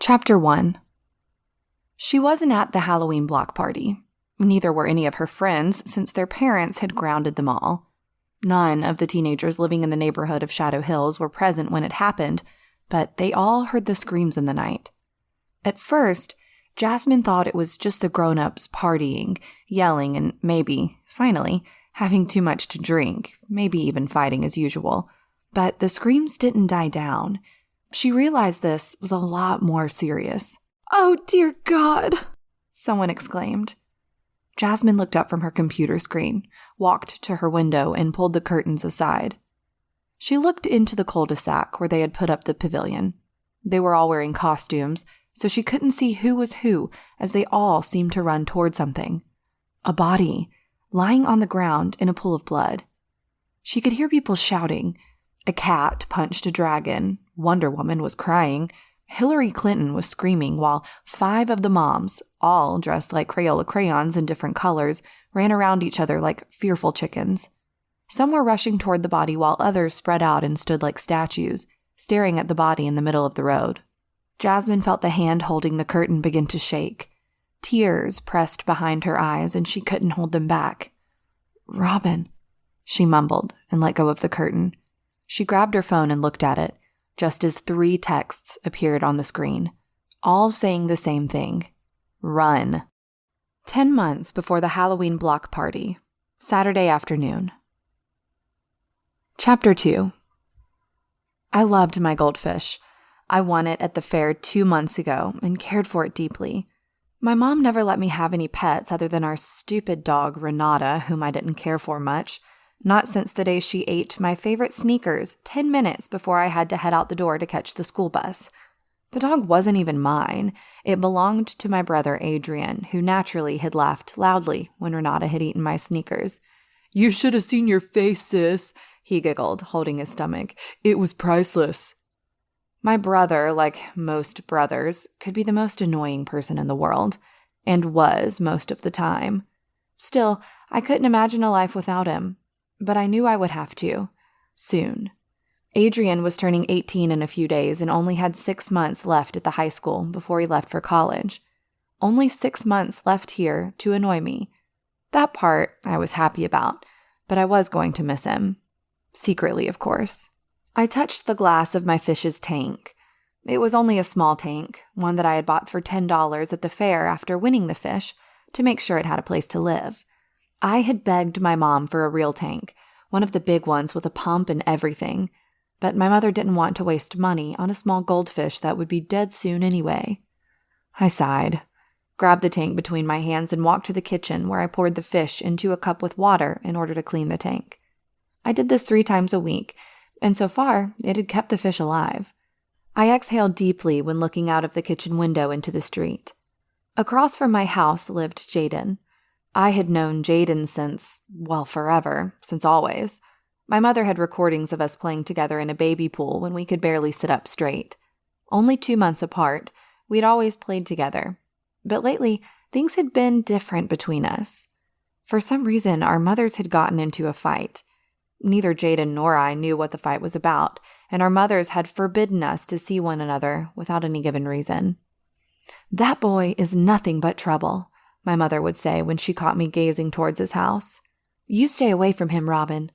Chapter 1. She wasn't at the Halloween block party. Neither were any of her friends, since their parents had grounded them all. None of the teenagers living in the neighborhood of Shadow Hills were present when it happened, but they all heard the screams in the night. At first, Jasmine thought it was just the grown-ups partying, yelling, and maybe, finally, having too much to drink, maybe even fighting as usual. But the screams didn't die down. She realized this was a lot more serious. "Oh, dear God!" someone exclaimed. Jasmine looked up from her computer screen, walked to her window, and pulled the curtains aside. She looked into the cul-de-sac where they had put up the pavilion. They were all wearing costumes, so she couldn't see who was who as they all seemed to run toward something. A body, lying on the ground in a pool of blood. She could hear people shouting. A cat punched a dragon, Wonder Woman was crying, Hillary Clinton was screaming, while 5 of the moms, all dressed like Crayola crayons in different colors, ran around each other like fearful chickens. Some were rushing toward the body while others spread out and stood like statues, staring at the body in the middle of the road. Jasmine felt the hand holding the curtain begin to shake. Tears pressed behind her eyes and she couldn't hold them back. "Robyn," she mumbled and let go of the curtain. She grabbed her phone and looked at it, just as 3 texts appeared on the screen, all saying the same thing. Run. 10 months before the Halloween block party. Saturday afternoon. Chapter 2. I loved my goldfish. I won it at the fair 2 months ago and cared for it deeply. My mom never let me have any pets other than our stupid dog, Renata, whom I didn't care for much. Not since the day she ate my favorite sneakers 10 minutes before I had to head out the door to catch the school bus. The dog wasn't even mine. It belonged to my brother Adrian, who naturally had laughed loudly when Renata had eaten my sneakers. "You should have seen your face, sis," he giggled, holding his stomach. "It was priceless." My brother, like most brothers, could be the most annoying person in the world, and was most of the time. Still, I couldn't imagine a life without him. But I knew I would have to. Soon. Adrian was turning 18 in a few days and only had 6 months left at the high school before he left for college. Only 6 months left here to annoy me. That part I was happy about, but I was going to miss him. Secretly, of course. I touched the glass of my fish's tank. It was only a small tank, one that I had bought for $10 at the fair after winning the fish, to make sure it had a place to live. I had begged my mom for a real tank, one of the big ones with a pump and everything, but my mother didn't want to waste money on a small goldfish that would be dead soon anyway. I sighed, grabbed the tank between my hands and walked to the kitchen where I poured the fish into a cup with water in order to clean the tank. I did this 3 times a week, and so far it had kept the fish alive. I exhaled deeply when looking out of the kitchen window into the street. Across from my house lived Jayden. I had known Jayden since, well, forever, since always. My mother had recordings of us playing together in a baby pool when we could barely sit up straight. Only 2 months apart, we'd always played together. But lately, things had been different between us. For some reason, our mothers had gotten into a fight. Neither Jayden nor I knew what the fight was about, and our mothers had forbidden us to see one another without any given reason. "That boy is nothing but trouble," my mother would say when she caught me gazing towards his house. "You stay away from him, Robyn."